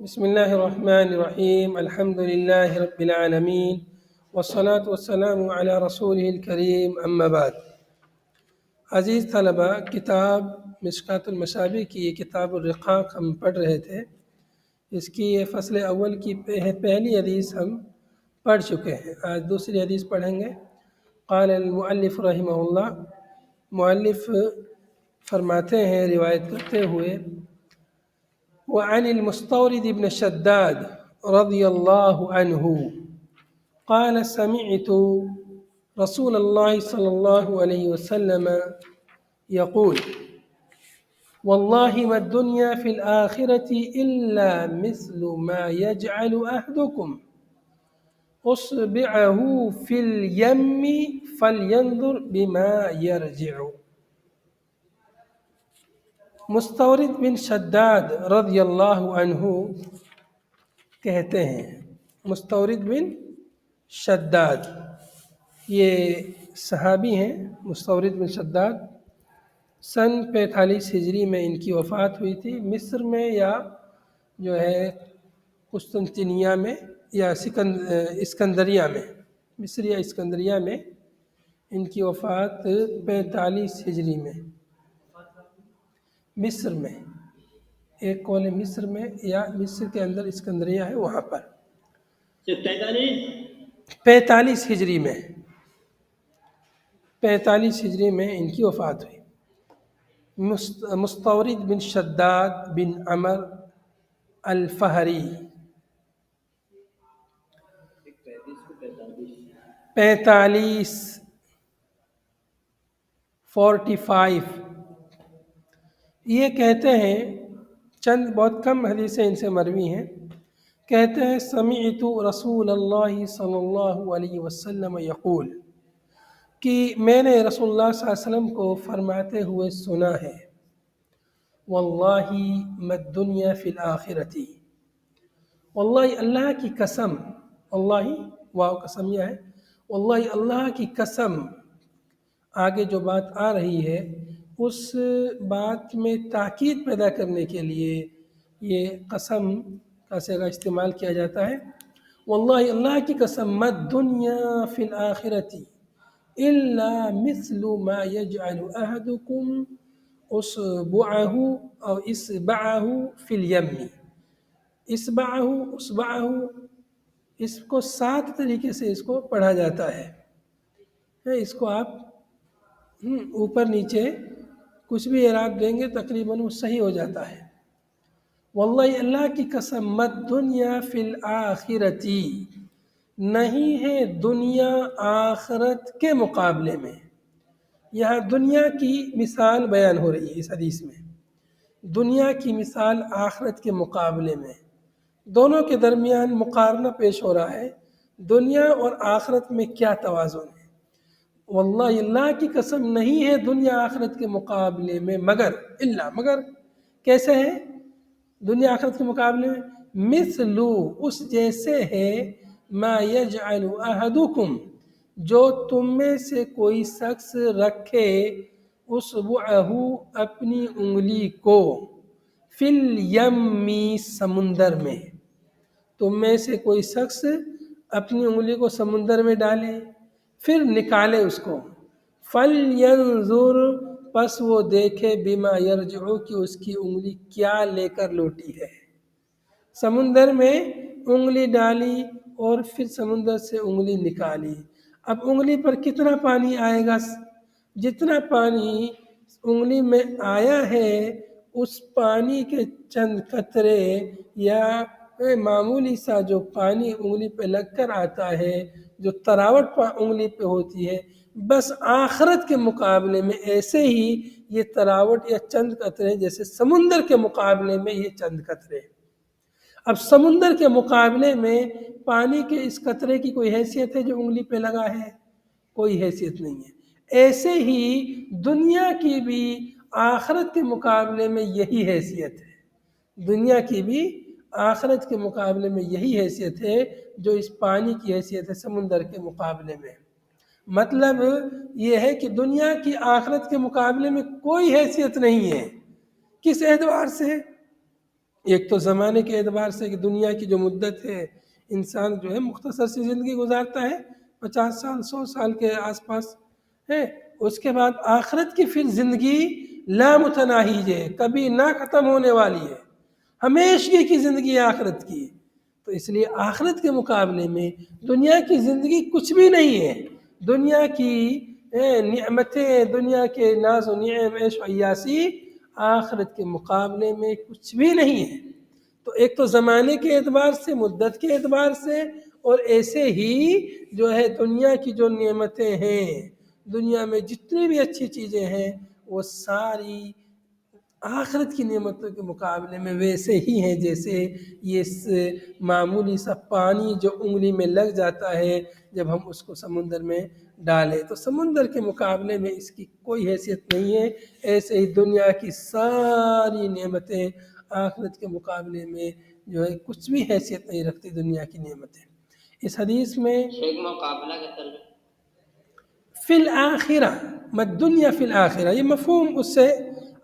بسم الله الرحمن الرحيم. الحمد لله رب العالمين والصلاة والسلام على رسوله الكريم. اما بعد. عزیز طلبہ، کتاب مشکات المصابیح کی یہ کتاب الرقاق ہم پڑھ رہے تھے۔ اس کی یہ فصل اول کی پہلی حدیث ہم پڑھ چکے ہیں۔ آج دوسری حدیث پڑھیں گے۔ قال المؤلف رحمہ اللہ، مؤلف فرماتے ہیں روایت کرتے ہوئے، وعن المستورد بن شداد رضی اللہ عنہ قال سمعت رسول اللہ صلی اللہ علیہ وسلم يقول والله ما الدنيا في الآخرة إلا مثل ما يجعل أحدكم أصبعه في اليم فلينظر بما يرجع۔ مستورد بن شداد رضی اللہ عنہ کہتے ہیں، مستورد بن شداد یہ صحابی ہیں۔ مستورد بن شداد سن 45 ہجری میں ان کی وفات ہوئی تھی، مصر میں یا جو ہے قسطنطنیہ میں یا اسکندریہ میں، مصر یا اسکندریہ میں ان کی وفات 45 ہجری میں، مصر میں، ایک قول مصر میں یا مصر کے اندر اسکندریہ ہے وہاں پر 45 ہجری میں، 45 ہجری میں ان کی وفات ہوئی۔ مستورد بن شداد بن عمر الفہری 45 یہ کہتے ہیں، چند بہت کم حدیثیں ان سے مروی ہیں، کہتے ہیں سمعت رسول اللہ صلی اللہ علیہ وسلم یقول، کہ میں نے رسول اللہ صلی اللہ علیہ وسلم کو فرماتے ہوئے سنا ہے، واللہ ما الدنیا فی الآخرتی، واللہ اللہ کی قسم، واللہ واو قسمیہ ہے، واللہ اللہ کی قسم، آگے جو بات آ رہی ہے اس بات میں تاکید پیدا کرنے کے لیے یہ قسم کا صیغہ استعمال کیا جاتا ہے۔ واللہ اللہ کی قسم، ما الدنیا فی الآخرتی الا مثل ما یجعل احدکم اصبعہ او اصبعہ فی الیم، اصبعہ اس کو 7 طریقے سے اس کو پڑھا جاتا ہے۔ اس کو آپ اوپر نیچے کچھ بھی اعراب دیں گے تقریباً وہ صحیح ہو جاتا ہے۔ واللہ اللہ کی قسم، ما الدنیا فی الآخرتی، نہیں ہے دنیا آخرت کے مقابلے میں۔ یہاں دنیا کی مثال بیان ہو رہی ہے اس حدیث میں، دنیا کی مثال آخرت کے مقابلے میں، دونوں کے درمیان مقارنہ پیش ہو رہا ہے، دنیا اور آخرت میں کیا توازن ہے۔ واللہ اللہ کی قسم، نہیں ہے دنیا آخرت کے مقابلے میں مگر کیسے ہے دنیا آخرت کے مقابلے میں؟ مثلو اس جیسے ہے، ما یجعل احدکم جو تم میں سے کوئی شخص رکھے، اصبعہ اپنی انگلی کو، فی الیم سمندر میں، تم میں سے کوئی شخص اپنی انگلی کو سمندر میں ڈالے پھر نکالے اس کو، فَلْيَنْظُرْ پس وہ دیکھے، بِمَا يَرْجِعُ کہ اس کی انگلی کیا لے کر لوٹی ہے۔ سمندر میں انگلی ڈالی اور پھر سمندر سے انگلی نکالی، اب انگلی پر کتنا پانی آئے گا؟ جتنا پانی انگلی میں آیا ہے اس پانی کے چند قطرے یا معمولی سا جو پانی انگلی پہ لگ کر آتا ہے، جو تراوٹ انگلی پہ ہوتی ہے، بس آخرت کے مقابلے میں ایسے ہی یہ تراوٹ یا چند قطرے، جیسے سمندر کے مقابلے میں یہ چند قطرے۔ اب سمندر کے مقابلے میں پانی کے اس قطرے کی کوئی حیثیت ہے جو انگلی پہ لگا ہے؟ کوئی حیثیت نہیں ہے۔ ایسے ہی دنیا کی بھی آخرت کے مقابلے میں یہی حیثیت ہے، دنیا کی بھی آخرت کے مقابلے میں یہی حیثیت ہے جو اس پانی کی حیثیت ہے سمندر کے مقابلے میں۔ مطلب یہ ہے کہ دنیا کی آخرت کے مقابلے میں کوئی حیثیت نہیں ہے۔ کس اعتبار سے؟ ایک تو زمانے کے اعتبار سے کہ دنیا کی جو مدت ہے، انسان جو ہے مختصر سی زندگی گزارتا ہے، 50 سال 100 سال کے آس پاس ہے۔ اس کے بعد آخرت کی پھر زندگی لامتناہی ہے، کبھی نہ ختم ہونے والی ہے، ہمیشگی کی زندگی ہے آخرت کی۔ تو اس لیے آخرت کے مقابلے میں دنیا کی زندگی کچھ بھی نہیں ہے۔ دنیا کی نعمتیں، دنیا کے ناز و نعم، عیش و عیاشی آخرت کے مقابلے میں کچھ بھی نہیں ہے۔ تو ایک تو زمانے کے اعتبار سے، مدت کے اعتبار سے، اور ایسے ہی جو ہے دنیا کی جو نعمتیں ہیں، دنیا میں جتنی بھی اچھی چیزیں ہیں، وہ ساری آخرت کی نعمتوں کے مقابلے میں ویسے ہی ہیں جیسے یہ معمولی سا پانی جو انگلی میں لگ جاتا ہے جب ہم اس کو سمندر میں ڈالیں، تو سمندر کے مقابلے میں اس کی کوئی حیثیت نہیں ہے۔ ایسے ہی دنیا کی ساری نعمتیں آخرت کے مقابلے میں جو ہے کچھ بھی حیثیت نہیں رکھتی دنیا کی نعمتیں۔ اس حدیث میں مقابلہ کا ترجمہ فی الآخرہ مت دنیا فی الآخرہ، یہ مفہوم اس سے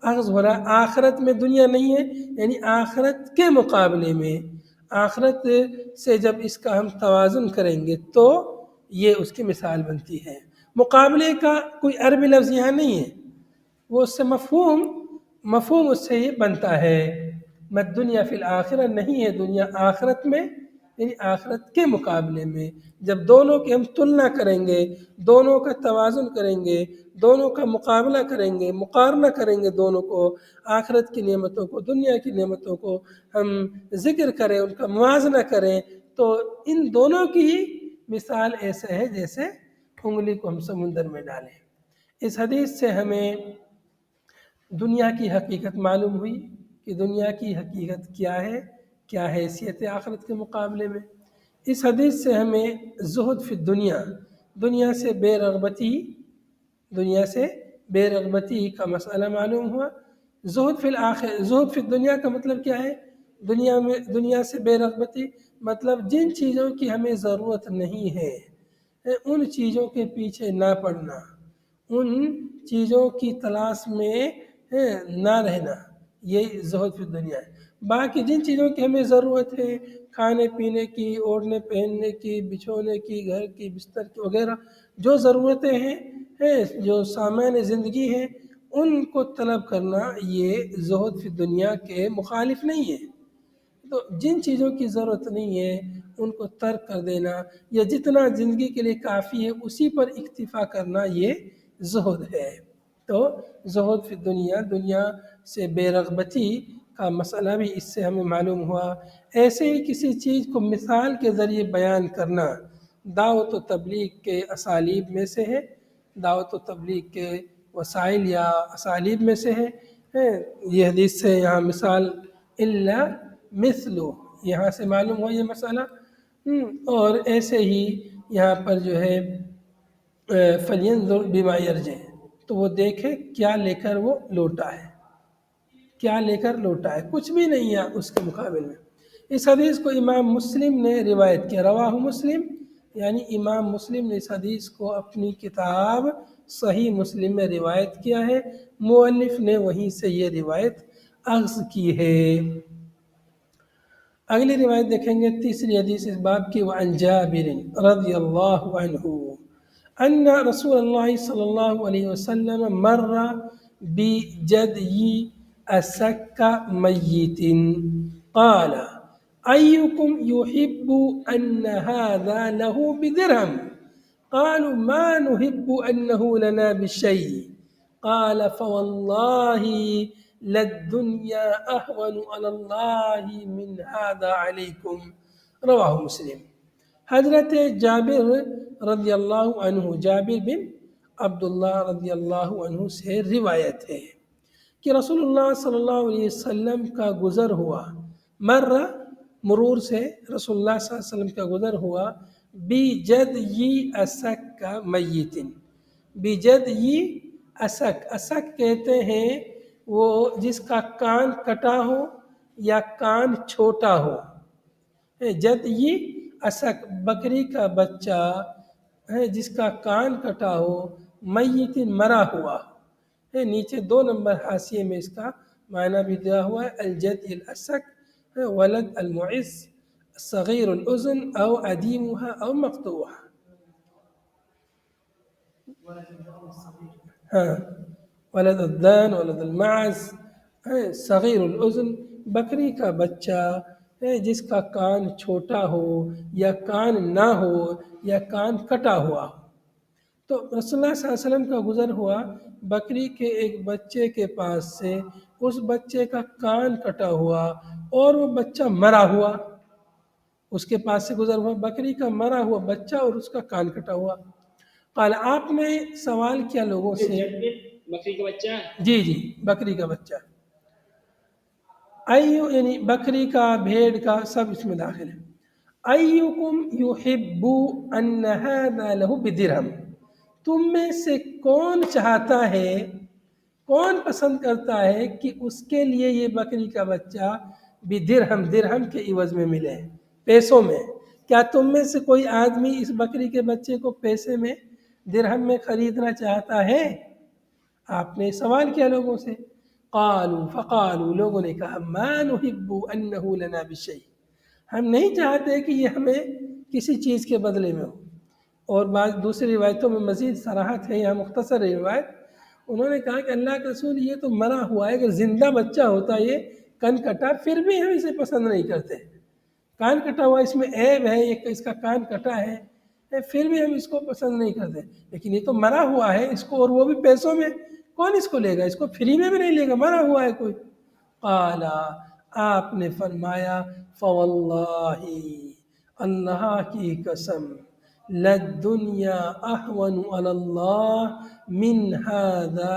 اخذ ہو رہا ہے، آخرت میں دنیا نہیں ہے، یعنی آخرت کے مقابلے میں، آخرت سے جب اس کا ہم توازن کریں گے تو یہ اس کی مثال بنتی ہے۔ مقابلے کا کوئی عربی لفظ یہاں نہیں ہے، وہ اس سے مفہوم اس سے یہ بنتا ہے۔ مت دنیا فی الآخرہ نہیں ہے دنیا آخرت میں، یعنی آخرت کے مقابلے میں جب دونوں کی ہم تلنا کریں گے، دونوں کا توازن کریں گے، دونوں کا مقابلہ کریں گے، مقارنہ کریں گے دونوں کو، آخرت کی نعمتوں کو دنیا کی نعمتوں کو ہم ذکر کریں، ان کا موازنہ کریں، تو ان دونوں کی مثال ایسے ہے جیسے انگلی کو ہم سمندر میں ڈالیں۔ اس حدیث سے ہمیں دنیا کی حقیقت معلوم ہوئی کہ دنیا کی حقیقت کیا ہے، کیا حیثیت ہے آخرت کے مقابلے میں۔ اس حدیث سے ہمیں زہد فی الدنیا، دنیا سے بے رغبتی کا مسئلہ معلوم ہوا۔ زہد فی الدنیا کا مطلب کیا ہے؟ دنیا سے بے رغبتی مطلب جن چیزوں کی ہمیں ضرورت نہیں ہے ان چیزوں کے پیچھے نہ پڑنا، ان چیزوں کی تلاش میں نہ رہنا، یہ زہد فی الدنیا ہے۔ باقی جن چیزوں کی ہمیں ضرورت ہے، کھانے پینے کی، اوڑھنے پہننے کی، بچھونے کی، گھر کی، بستر کی وغیرہ جو ضرورتیں ہیں، جو سامان زندگی ہیں، ان کو طلب کرنا یہ زہد فی الدنیا کے مخالف نہیں ہے۔ تو جن چیزوں کی ضرورت نہیں ہے ان کو ترک کر دینا، یا جتنا زندگی کے لیے کافی ہے اسی پر اکتفا کرنا، یہ زہد ہے۔ تو زہد فی الدنیا، دنیا سے بے رغبتی کا مسئلہ بھی اس سے ہمیں معلوم ہوا۔ ایسے ہی کسی چیز کو مثال کے ذریعے بیان کرنا دعوت و تبلیغ کے اسالیب میں سے ہے، دعوت و تبلیغ کے وسائل یا اسالیب میں سے ہے۔ یہ حدیث سے یہاں مثال الا مثلو، یہاں سے معلوم ہوا یہ مسئلہ۔ اور ایسے ہی یہاں پر جو ہے فَلْيَنْظُرْ بِمَا يَرْجِعُ، تو وہ دیکھے کیا لے کر وہ لوٹا ہے، کیا لے کر لوٹا ہے، کچھ بھی نہیں ہے اس کے مقابل میں۔ اس حدیث کو امام مسلم نے روایت کیا، رواہ مسلم، یعنی امام مسلم نے اس حدیث کو اپنی کتاب صحیح مسلم میں روایت کیا ہے، مؤلف نے وہیں سے یہ روایت اخذ کی ہے۔ اگلی روایت دیکھیں گے، تیسری حدیث اس باب کی، وعن جابر رضی اللہ عنہ ان رسول اللہ صلی اللہ علیہ وسلم مر بجدی اسک میت قال ایکم یحب ان هذا له بدرهم قالوا ما نحب انه لنا بشيء قال فوالله للدنيا اهون على الله من هذا عليكم رواہ مسلم۔ حضرت جابر رضی اللہ عنہ، جابر بن عبداللہ رضی اللہ عنہ سے روایت ہے کہ رسول اللہ صلی اللہ علیہ وسلم کا گزر ہوا، مرور سے رسول اللہ صلی اللہ علیہ وسلم کا گزر ہوا، بجدی اسک میت، بجدی اسک، اسک کہتے ہیں وہ جس کا کان کٹا ہو یا کان چھوٹا ہو، جدی اسک بکری کا بچہ ہے جس کا کان کٹا ہو، میت مرا ہوا ہے۔ نیچے 2 نمبر حاشیے میں اس کا معنی بھی دیا ہوا ہے، الجد الاسک ولد المعز صغیر الاذن او ادیمها او مقطوعها. ہاں، ولد الدان، ولد المعز، صغیر الاذن، بکری کا بچہ جس کا کان چھوٹا ہو یا کان نہ ہو یا کان کٹا ہوا ہو. تو رسول اللہ صلی اللہ علیہ وسلم کا گزر ہوا، بکری کے ایک بچے کے پاس سے، اس بچے کا کان کٹا ہوا اور وہ بچہ مرا ہوا، اس کے پاس سے گزر ہوا بکری کا مرا ہوا بچہ اور اس کا کان کٹا ہوا. قال، آپ نے سوال کیا لوگوں سے، بکری کا بچہ، جی جی بکری کا بچہ، ایو یعنی بکری کا، بھیڑ کا، سب اس میں داخل ہے. ایکم یحب ان ھذا لہ بدرہم، تم میں سے کون چاہتا ہے، کون پسند کرتا ہے کہ اس کے لیے یہ بکری کا بچہ بدرہم، درہم کے عوض میں ملے، پیسوں میں؟ کیا تم میں سے کوئی آدمی اس بکری کے بچے کو پیسے میں، درہم میں خریدنا چاہتا ہے؟ آپ نے سوال کیا لوگوں سے. قالوا، فقالوا، لوگوں نے کہا، ما نحب انہ لنا بشیء، ہم نہیں چاہتے کہ یہ ہمیں کسی چیز کے بدلے میں ہو. اور بعض دوسری روایتوں میں مزید صراحت ہے، یہاں مختصر ہے روایت. انہوں نے کہا کہ اللہ کے رسول، یہ تو مرا ہوا ہے، اگر زندہ بچہ ہوتا یہ کان کٹا، پھر بھی ہم اسے پسند نہیں کرتے. کان کٹا ہوا، اس میں عیب ہے، یہ اس کا کان کٹا ہے، پھر بھی ہم اس کو پسند نہیں کرتے. لیکن یہ تو مرا ہوا ہے، اس کو، اور وہ بھی پیسوں میں، کون اس کو لے گا؟ اس کو فری میں بھی نہیں لے گا، مرا ہوا ہے کوئی. قال، آپ نے فرمایا، فواللہ، اللہ کی قسم، للدنیا اہون علی اللہ من ھذا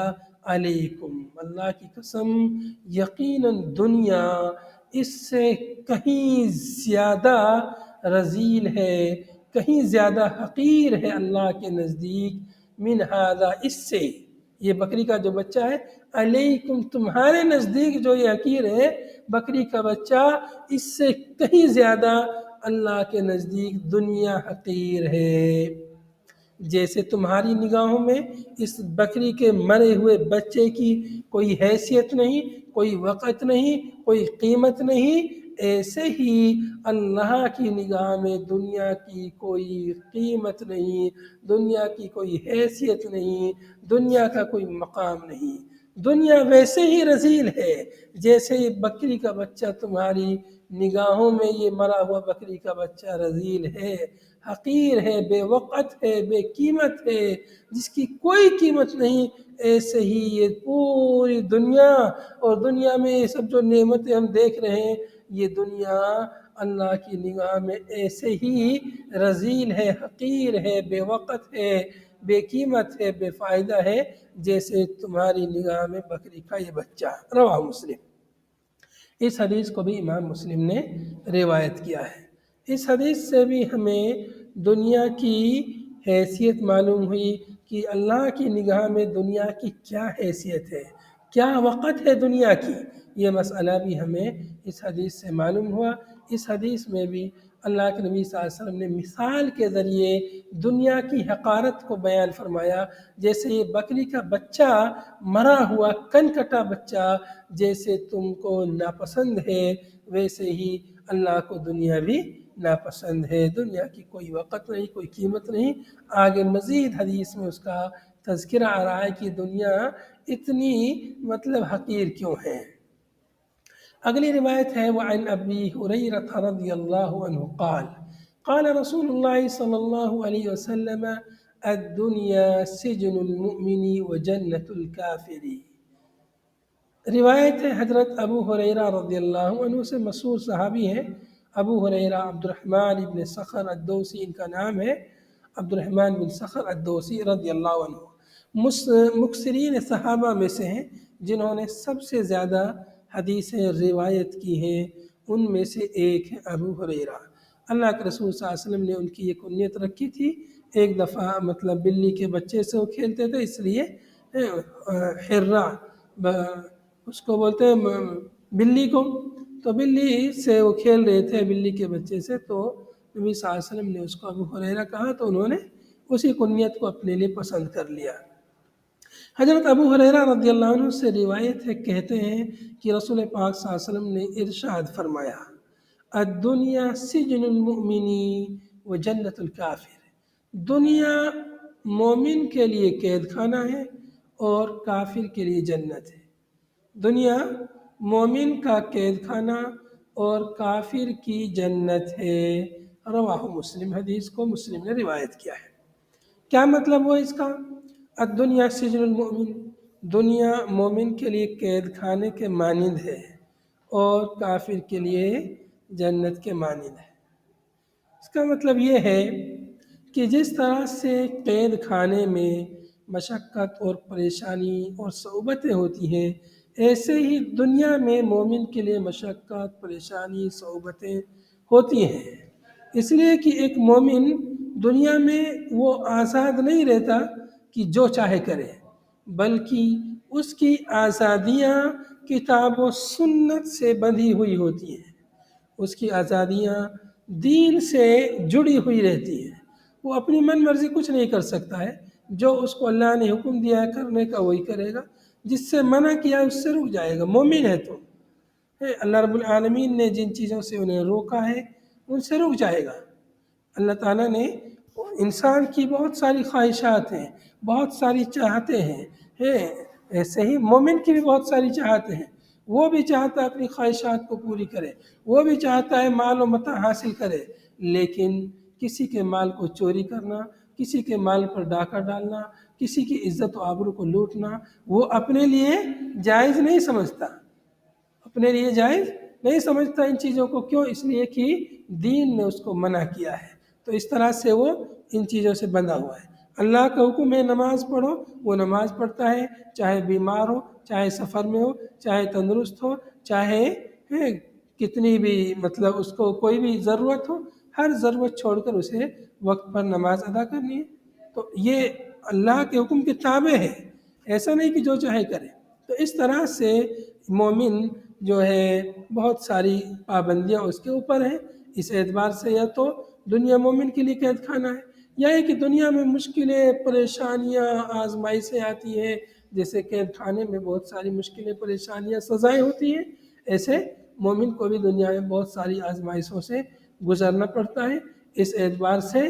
علیکم، اللہ کی قسم، یقیناً دنیا اس سے کہیں زیادہ رذیل ہے، کہیں زیادہ حقیر ہے اللہ کے نزدیک، من ھذا، اس سے، یہ بکری کا جو بچہ ہے، علیکم، تمہارے نزدیک جو یہ حقیر ہے بکری کا بچہ، اس سے کہیں زیادہ اللہ کے نزدیک دنیا حقیر ہے. جیسے تمہاری نگاہوں میں اس بکری کے مرے ہوئے بچے کی کوئی حیثیت نہیں، کوئی وقت نہیں، کوئی قیمت نہیں، ایسے ہی اللہ کی نگاہ میں دنیا کی کوئی قیمت نہیں، دنیا کی کوئی حیثیت نہیں، دنیا کا کوئی مقام نہیں. دنیا ویسے ہی رذیل ہے جیسے یہ بکری کا بچہ تمہاری نگاہوں میں، یہ مرا ہوا بکری کا بچہ رذیل ہے، حقیر ہے، بے وقت ہے، بے قیمت ہے، جس کی کوئی قیمت نہیں. ایسے ہی یہ پوری دنیا، اور دنیا میں یہ سب جو نعمتیں ہم دیکھ رہے ہیں، یہ دنیا اللہ کی نگاہ میں ایسے ہی رذیل ہے، حقیر ہے، بے وقت ہے، بے قیمت ہے، بے فائدہ ہے، جیسے تمہاری نگاہ میں بکری کا یہ بچہ. رواہ مسلم. اس حدیث کو بھی امام مسلم نے روایت کیا ہے. اس حدیث سے بھی ہمیں دنیا کی حیثیت معلوم ہوئی کہ اللہ کی نگاہ میں دنیا کی کیا حیثیت ہے، کیا وقت ہے دنیا کی. یہ مسئلہ بھی ہمیں اس حدیث سے معلوم ہوا. اس حدیث میں بھی اللہ کے نبی صلی اللہ علیہ وسلم نے مثال کے ذریعے دنیا کی حقارت کو بیان فرمایا. جیسے یہ بکری کا بچہ، مرا ہوا کن کٹا بچہ جیسے تم کو ناپسند ہے، ویسے ہی اللہ کو دنیا بھی ناپسند ہے. دنیا کی کوئی وقت نہیں، کوئی قیمت نہیں. آگے مزید حدیث میں اس کا تذکرہ آ رہا ہے کہ دنیا اتنی مطلب حقیر کیوں ہے. اگلی روایت ہے، وعن ابی ہریرہ رضی اللہ عنہ قال، قال رسول اللہ صلی اللہ علیہ وسلم، الدنیا سجن المؤمن وجنت الکافر. روایت ہے حضرت ابو ہریرہ رضی اللہ عنہ سے، مشہور صحابی ہیں ابو ہریرہ، عبد الرحمن بن صخر الدوسی ان کا نام ہے، عبد الرحمن بن صخر الدوسی رضی اللہ عنہ. مکثرین صحابہ میں سے ہیں جنہوں نے سب سے زیادہ حدیثیں روایت کی ہیں. ان میں سے ایک ہے ابو ہریرہ. اللہ کے رسول صلی اللہ علیہ وسلم نے ان کی یہ کنیت رکھی تھی. ایک دفعہ مطلب بلی کے بچے سے وہ کھیلتے تھے، اس لیے حرہ اس کو بولتے ہیں بلی کو. تو بلی سے وہ کھیل رہے تھے، بلی کے بچے سے، تو نبی صلی اللہ علیہ وسلم نے اس کو ابو ہریرہ کہا، تو انہوں نے اسی کنیت کو اپنے لیے پسند کر لیا. حضرت ابو ہریرہ رضی اللہ عنہ سے روایت ہے، کہتے ہیں کہ رسول پاک صلی اللہ علیہ وسلم نے ارشاد فرمایا، الدنیا سجن المؤمنی و جنت الکافر، دنیا مومن کے لیے قید خانہ ہے اور کافر کے لیے جنت ہے۔ دنیا مومن کا قید خانہ اور کافر کی جنت ہے۔ رواہ مسلم، حدیث کو مسلم نے روایت کیا ہے۔ کیا مطلب ہوا اس کا؟ الدنیا سجن المؤمن، دنیا مومن کے لیے قید خانے کے مانند ہے اور کافر کے لیے جنت کے مانند ہے۔ اس کا مطلب یہ ہے کہ جس طرح سے قید خانے میں مشقت اور پریشانی اور صعوبتیں ہوتی ہیں، ایسے ہی دنیا میں مومن کے لیے مشقت، پریشانی، صعوبتیں ہوتی ہیں۔ اس لیے کہ ایک مومن دنیا میں وہ آزاد نہیں رہتا کہ جو چاہے کرے، بلکہ اس کی آزادیاں کتاب و سنت سے بندھی ہوئی ہوتی ہیں، اس کی آزادیاں دین سے جڑی ہوئی رہتی ہیں۔ وہ اپنی من مرضی کچھ نہیں کر سکتا ہے، جو اس کو اللہ نے حکم دیا ہے کرنے کا وہی کرے گا، جس سے منع کیا اس سے رک جائے گا۔ مومن ہے تو اللہ رب العالمین نے جن چیزوں سے انہیں روکا ہے ان سے رک جائے گا۔ اللہ تعالیٰ نے انسان کی بہت ساری خواہشات ہیں، بہت ساری چاہتے ہیں، ایسے ہی مومن کی بھی بہت ساری چاہتے ہیں۔ وہ بھی چاہتا ہے اپنی خواہشات کو پوری کرے، وہ بھی چاہتا ہے مال و متاع حاصل کرے، لیکن کسی کے مال کو چوری کرنا، کسی کے مال پر ڈاکہ ڈالنا، کسی کی عزت و آبرو کو لوٹنا، وہ اپنے لیے جائز نہیں سمجھتا، اپنے لیے جائز نہیں سمجھتا ان چیزوں کو۔ کیوں؟ اس لیے کہ دین نے اس کو منع کیا ہے، تو اس طرح سے وہ ان چیزوں سے بندھا ہوا ہے۔ اللہ کا حکم ہے نماز پڑھو، وہ نماز پڑھتا ہے، چاہے بیمار ہو، چاہے سفر میں ہو، چاہے تندرست ہو، چاہے کتنی بھی مطلب اس کو کوئی بھی ضرورت ہو، ہر ضرورت چھوڑ کر اسے وقت پر نماز ادا کرنی ہے۔ تو یہ اللہ کے حکم کے تابع ہے، ایسا نہیں کہ جو چاہے کرے۔ تو اس طرح سے مومن جو ہے بہت ساری پابندیاں اس کے اوپر ہیں۔ اس اعتبار سے یا تو دنیا مومن کے لیے قید خانہ ہے، یا ہے کہ دنیا میں مشکلیں، پریشانیاں، آزمائشیں آتی ہیں، جیسے قید خانے میں بہت ساری مشکلیں، پریشانیاں، سزائیں ہوتی ہیں، ایسے مومن کو بھی دنیا میں بہت ساری آزمائشوں سے گزرنا پڑتا ہے۔ اس اعتبار سے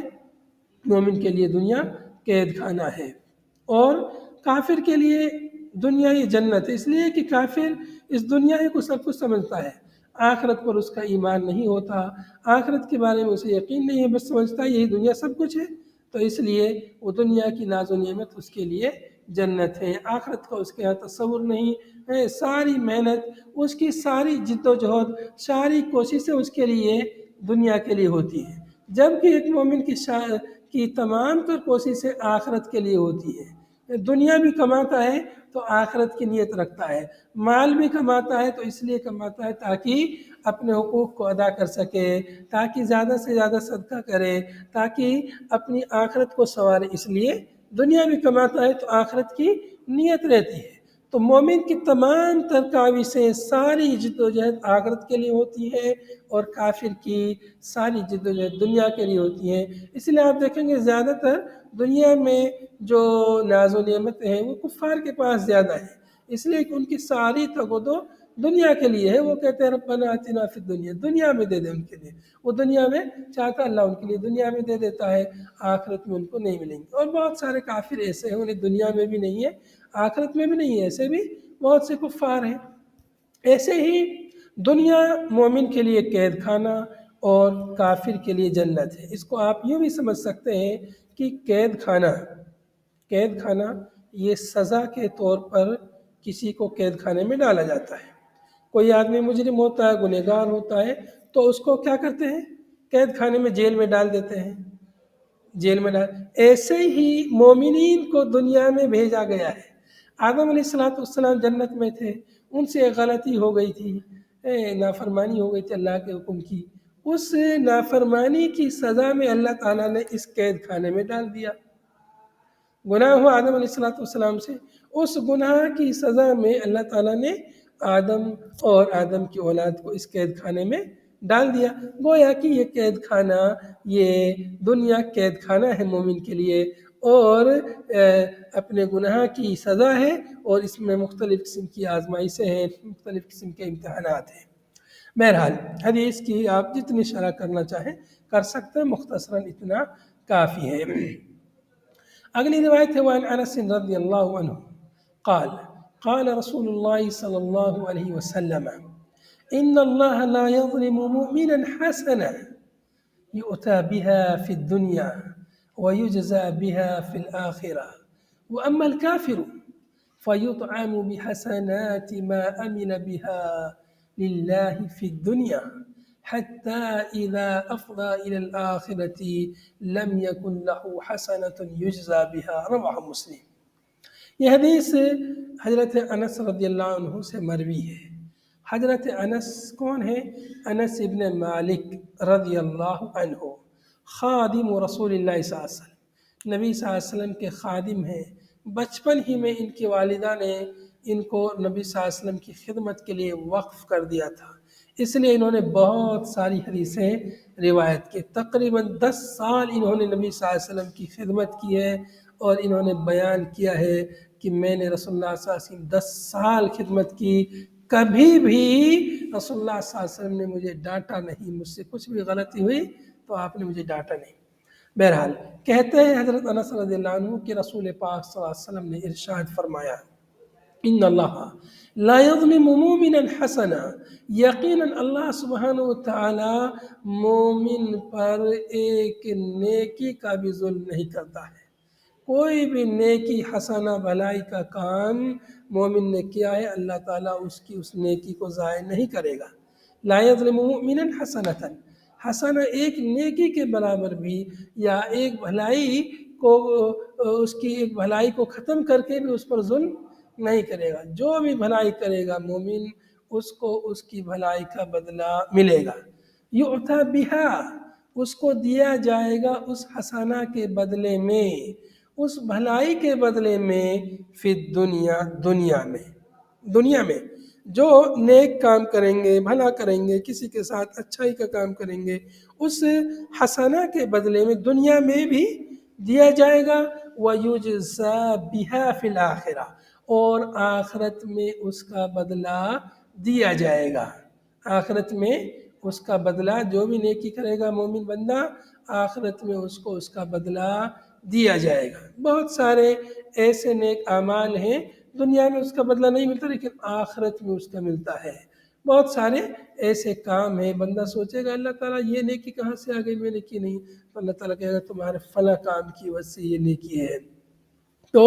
مومن کے لیے دنیا قید خانہ ہے، اور کافر کے لیے دنیا یہ جنت ہے، اس لیے کہ کافر اس دنیا کو سب کچھ سمجھتا ہے، آخرت پر اس کا ایمان نہیں ہوتا، آخرت کے بارے میں اسے یقین نہیں ہے، بس سمجھتا ہے یہی دنیا سب کچھ ہے، تو اس لیے وہ دنیا کی ناز و نعمت اس کے لیے جنت ہے، آخرت کا اس کے یہاں تصور نہیں ہے۔ ساری محنت اس کی، ساری جد و جہد، ساری کوششیں اس کے لیے دنیا کے لیے ہوتی ہیں، جبکہ ایک مومن کی تمام تر کوششیں آخرت کے لیے ہوتی ہیں۔ دنیا بھی کماتا ہے تو آخرت کی نیت رکھتا ہے، مال بھی کماتا ہے تو اس لیے کماتا ہے تاکہ اپنے حقوق کو ادا کر سکے، تاکہ زیادہ سے زیادہ صدقہ کرے، تاکہ اپنی آخرت کو سنوارے، اس لیے دنیا بھی کماتا ہے تو آخرت کی نیت رہتی ہے۔ تو مومن کی تمام تر کاوشیں، ساری جد و جہد آخرت کے لیے ہوتی ہے، اور کافر کی ساری جد و جہد دنیا کے لیے ہوتی ہیں۔ اس لیے آپ دیکھیں گے زیادہ تر دنیا میں جو ناز و نعمتیں ہیں وہ کفار کے پاس زیادہ ہیں، اس لیے کہ ان کی ساری تگ و دو دنیا کے لیے ہے۔ وہ کہتے ہیں ربنا آتنا فی الدنیا، دنیا میں دے دے ان کے لیے، وہ دنیا میں چاہتا اللہ ان کے لیے دنیا میں دے دیتا ہے، آخرت میں ان کو نہیں ملیں گے۔ اور بہت سارے کافر ایسے ہیں انہیں دنیا میں بھی نہیں ہے، آخرت میں بھی نہیں ہے، ایسے بھی بہت سے کفار ہیں۔ ایسے ہی دنیا مومن کے لیے قید خانہ اور کافر کے لیے جنت ہے۔ اس کو آپ یوں بھی سمجھ سکتے ہیں کہ قید خانہ یہ سزا کے طور پر کسی کو قید خانے میں ڈالا جاتا ہے۔ کوئی آدمی مجرم ہوتا ہے، گنہگار ہوتا ہے، تو اس کو کیا کرتے ہیں؟ قید خانے میں، جیل میں ڈال دیتے ہیں، ایسے ہی مومنین کو دنیا میں بھیجا گیا ہے۔ آدم علیہ السلام جنت میں تھے، ان سے ایک غلطی ہو گئی تھی، نافرمانی ہو گئی تھی اللہ کے حکم کی، اس نافرمانی کی سزا میں اللہ تعالیٰ نے اس قید خانے میں ڈال دیا۔ گناہ ہوا آدم علیہ السلام سے، اس گناہ کی سزا میں اللہ تعالیٰ نے آدم اور آدم کی اولاد کو اس قید خانے میں ڈال دیا۔ گویا کہ یہ قید خانہ، یہ دنیا قید خانہ ہے مومن کے لیے، اور اپنے گناہ کی سزا ہے، اور اس میں مختلف قسم کی آزمائشیں ہیں، مختلف قسم کے امتحانات ہیں۔ بہرحال حدیث کی آپ جتنی شرح کرنا چاہیں کر سکتے ہیں، مختصراً اتنا کافی ہے۔ اگلی روایت ہے وعن انس رضی اللہ عنہ قال قال رسول اللہ صلی اللہ علیہ وسلم ان اللہ لا يظلم مؤمنا حسنا يؤتى بها في الدنيا ويجزى بها في الآخرة وأما الكافر فيطعم بحسنات ما عمل بها لله في الدنيا حتى إذا أفضى إلى الآخرة لم يكن له حسنة يجزى بها رواه مسلم۔ یہ حدیث حضرت انس رضی اللہ عنہ سے مروی ہے۔ حضرت انس کون ہے؟ انس ابن مالک رضی اللہ عنہ، خادم رسول اللہ صلی اللہ علیہ وسلم، نبی صلی اللہ علیہ وسلم کے خادم ہیں۔ بچپن ہی میں ان کی والدہ نے ان کو نبی صلی اللہ علیہ وسلم کی خدمت کے لیے وقف کر دیا تھا، اس لیے انہوں نے بہت ساری حدیثیں روایت کی۔ تقریباً 10 سال انہوں نے نبی صلی اللہ علیہ وسلم کی خدمت کی ہے، اور انہوں نے بیان کیا ہے کہ میں نے رسول اللہ صلی اللہ علیہ وسلم 10 سال خدمت کی، کبھی بھی رسول اللہ صلی اللہ علیہ وسلم نے مجھے ڈانٹا نہیں، مجھ سے کچھ بھی غلطی ہوئی تو آپ نے مجھے ڈانٹا نہیں۔ بہرحال کہتے ہیں حضرت انس رضی اللہ عنہ کہ رسول پاک صلی اللہ علیہ وسلم نے ارشاد فرمایا ان اللہ لا يظلم مومنا حسنا، یقیناً اللہ سبحانہ وتعالی مومن پر ایک نیکی کا بھی ظلم نہیں کرتا ہے۔ کوئی بھی نیکی حسنہ بھلائی کا کام مومن نے کیا ہے، اللہ تعالیٰ اس نیکی کو ضائع نہیں کرے گا۔ لا يظلم مؤمنا حسنة، حسنہ ایک نیکی کے برابر بھی، یا ایک بھلائی کو اس کی ایک بھلائی کو ختم کر کے بھی اس پر ظلم نہیں کرے گا۔ جو بھی بھلائی کرے گا مومن، اس کو اس کی بھلائی کا بدلہ ملے گا۔ یؤتی بہا، اس کو دیا جائے گا اس حسنہ کے بدلے میں، اس بھلائی کے بدلے میں، فی الدنیا، دنیا میں جو نیک کام کریں گے، بھلا کریں گے، کسی کے ساتھ اچھائی کا کام کریں گے، اس حسنہ کے بدلے میں دنیا میں بھی دیا جائے گا۔ وَيُجْزَى بِهَا فِي الْآخِرَةِ، اور آخرت میں اس کا بدلہ دیا جائے گا۔ آخرت میں اس کا بدلہ، جو بھی نیکی کرے گا مومن بندہ، آخرت میں اس کو اس کا بدلہ دیا جائے گا۔ بہت سارے ایسے نیک اعمال ہیں دنیا میں اس کا بدلہ نہیں ملتا، لیکن آخرت میں اس کا ملتا ہے۔ بہت سارے ایسے کام ہیں، بندہ سوچے گا اللہ تعالیٰ یہ نیکی کہاں سے آ گئی، میں نے کی نہیں، تو اللہ تعالیٰ کہے گا تمہارے فلاں کام کی وجہ سے یہ نیکی ہے۔ تو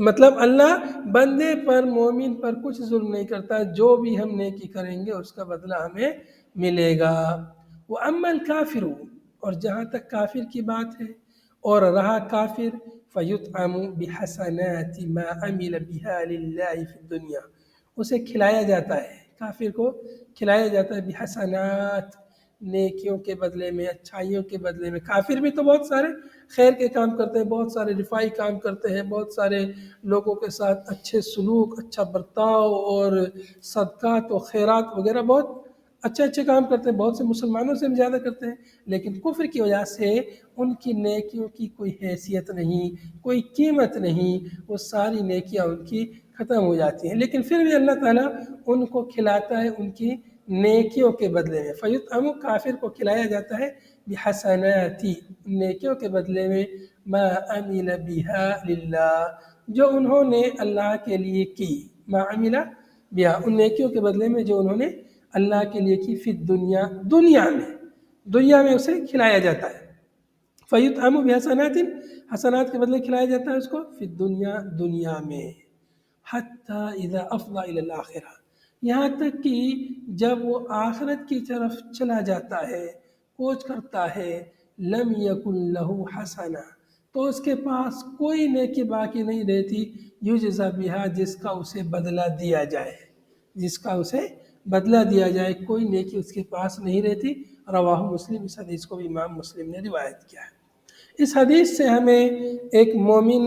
مطلب اللہ بندے پر، مومن پر کچھ ظلم نہیں کرتا، جو بھی ہم نیکی کریں گے اس کا بدلہ ہمیں ملے گا۔ وَأَمَّا الْكَافِرُ، اور جہاں تک کافر کی بات ہے، اور رہا کافر، فَيُطْعَمُ بِحَسَنَاتِ مَا عَمِلَ بِهَا لِلَّهِ فِي الدُّنْيَا، اسے کھلایا جاتا ہے، کافر کو کھلایا جاتا ہے بحسنات، نیکیوں کے بدلے میں، اچھائیوں کے بدلے میں۔ کافر بھی تو بہت سارے خیر کے کام کرتے ہیں، بہت سارے رفائی کام کرتے ہیں، بہت سارے لوگوں کے ساتھ اچھے سلوک، اچھا برتاؤ اور صدقات و خیرات وغیرہ بہت اچھے کام کرتے ہیں، بہت سے مسلمانوں سے بھی زیادہ کرتے ہیں، لیکن کفر کی وجہ سے ان کی نیکیوں کی کوئی حیثیت نہیں، کوئی قیمت نہیں، وہ ساری نیکیاں ان کی ختم ہو جاتی ہیں۔ لیکن پھر بھی اللہ تعالیٰ ان کو کھلاتا ہے ان کی نیکیوں کے بدلے میں۔ فیطعم، کافر کو کھلایا جاتا ہے بحسنات، نیکیوں کے بدلے میں، ما عمل بها للہ، جو انہوں نے اللہ کے لیے کی، ما عمل بها، ان نیکیوں کے بدلے میں جو انہوں نے اللہ کے لیے کی، فی الدنیا، دنیا میں اسے کھلایا جاتا ہے۔ فیطعم بحسنات، حسنات کے بدلے کھلایا جاتا ہے اس کو، فی الدنیا، دنیا میں، حتی اذا افضى الى الاخرہ، یہاں تک کہ جب وہ آخرت کی طرف چلا جاتا ہے، کوچ کرتا ہے، لم یکن لہ حسنہ، تو اس کے پاس کوئی نیکی باقی نہیں رہتی، یجزی بہا، جس کا اسے بدلہ دیا جائے، جس کا اسے بدلہ دیا جائے، کوئی نیکی اس کے پاس نہیں رہتی۔ رواہ مسلم، اس حدیث کو بھی امام مسلم نے روایت کیا ہے۔ اس حدیث سے ہمیں ایک مومن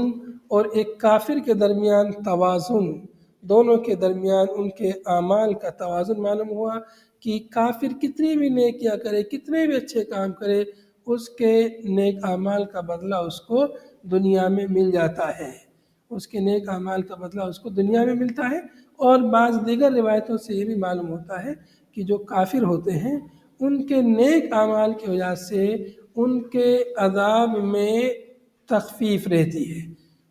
اور ایک کافر کے درمیان توازن، دونوں کے درمیان ان کے اعمال کا توازن معلوم ہوا، کہ کافر کتنی بھی نیکیاں کرے، کتنے بھی اچھے کام کرے، اس کے نیک اعمال کا بدلہ اس کو دنیا میں مل جاتا ہے، اس کے نیک اعمال کا بدلہ اس کو دنیا میں ملتا ہے۔ اور بعض دیگر روایتوں سے یہ بھی معلوم ہوتا ہے کہ جو کافر ہوتے ہیں ان کے نیک اعمال کی وجہ سے ان کے عذاب میں تخفیف رہتی ہے۔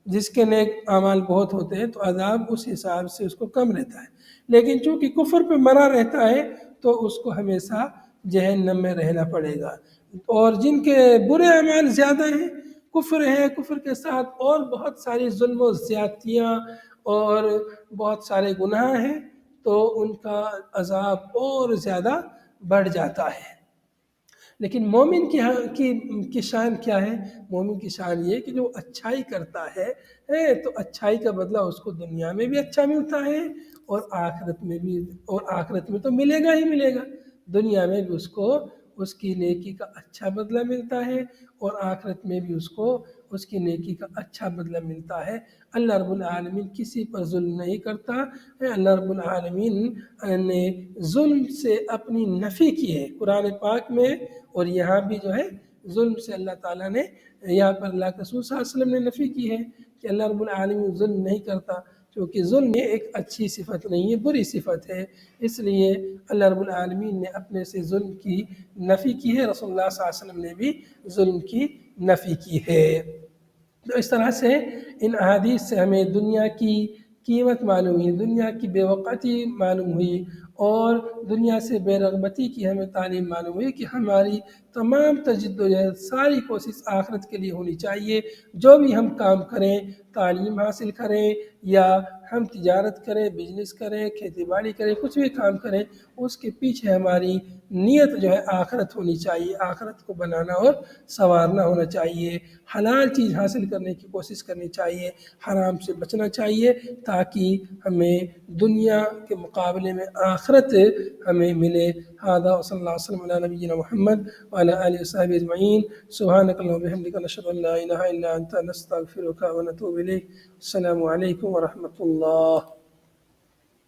جس کے نیک اعمال بہت ہوتے ہیں تو عذاب اس حساب سے اس کو کم رہتا ہے، لیکن چونکہ کفر پہ مرا رہتا ہے تو اس کو ہمیشہ جہنم میں رہنا پڑے گا۔ اور جن کے برے اعمال زیادہ ہیں، کفر ہے، کفر کے ساتھ اور بہت ساری ظلم و زیادتیاں اور بہت سارے گناہ ہیں، تو ان کا عذاب اور زیادہ بڑھ جاتا ہے۔ لیکن مومن کی شان کیا ہے؟ مومن کی شان یہ کہ جو اچھائی کرتا ہے تو اچھائی کا بدلہ اس کو دنیا میں بھی اچھا ملتا ہے اور آخرت میں بھی، اور آخرت میں تو ملے گا ہی ملے گا، دنیا میں بھی اس کو اس کی نیکی کا اچھا بدلہ ملتا ہے اور آخرت میں بھی اس کو اس کی نیکی کا اچھا بدلہ ملتا ہے۔ اللہ رب العالمین کسی پر ظلم نہیں کرتا ہے۔ اللہ رب العالمین نے ظلم سے اپنی نفی کی ہے قرآن پاک میں، اور یہاں بھی جو ہے ظلم سے اللہ تعالیٰ نے، یہاں پر اللہ کے رسول صلی اللہ علیہ وسلم نے نفی کی ہے کہ اللہ رب العالمین ظلم نہیں کرتا، کیونکہ ظلم یہ ایک اچھی صفت نہیں ہے، بری صفت ہے۔ اس لیے اللہ رب العالمین نے اپنے سے ظلم کی نفی کی ہے، رسول اللہ صلی اللہ علیہ وسلم نے بھی ظلم کی نفی کی ہے۔ تو اس طرح سے ان احادیث سے ہمیں دنیا کی قیمت معلوم ہوئی، دنیا کی بے وقتی معلوم ہوئی، اور دنیا سے بے رغبتی کی ہمیں تعلیم معلوم ہوئی کہ ہماری تمام تجد و جہد، ساری کوشش آخرت کے لیے ہونی چاہیے۔ جو بھی ہم کام کریں، تعلیم حاصل کریں یا ہم تجارت کریں، بزنس کریں، کھیتی باڑی کریں، کچھ بھی کام کریں، اس کے پیچھے ہماری نیت جو ہے آخرت ہونی چاہیے، آخرت کو بنانا اور سنوارنا ہونا چاہیے۔ حلال چیز حاصل کرنے کی کوشش کرنی چاہیے، حرام سے بچنا چاہیے، تاکہ ہمیں دنیا کے مقابلے میں آخرت ہمیں ملے۔ ھذا وصلی اللہ وسلم علی نبینا محمد وعلی آلہ وصحبہ اجمعین۔ سبحانک اللہم وبحمدک، نشہد ان لا الہ الا انت، نستغفرک ونتوب الیک۔ السلام علیکم ورحمۃ اللہ۔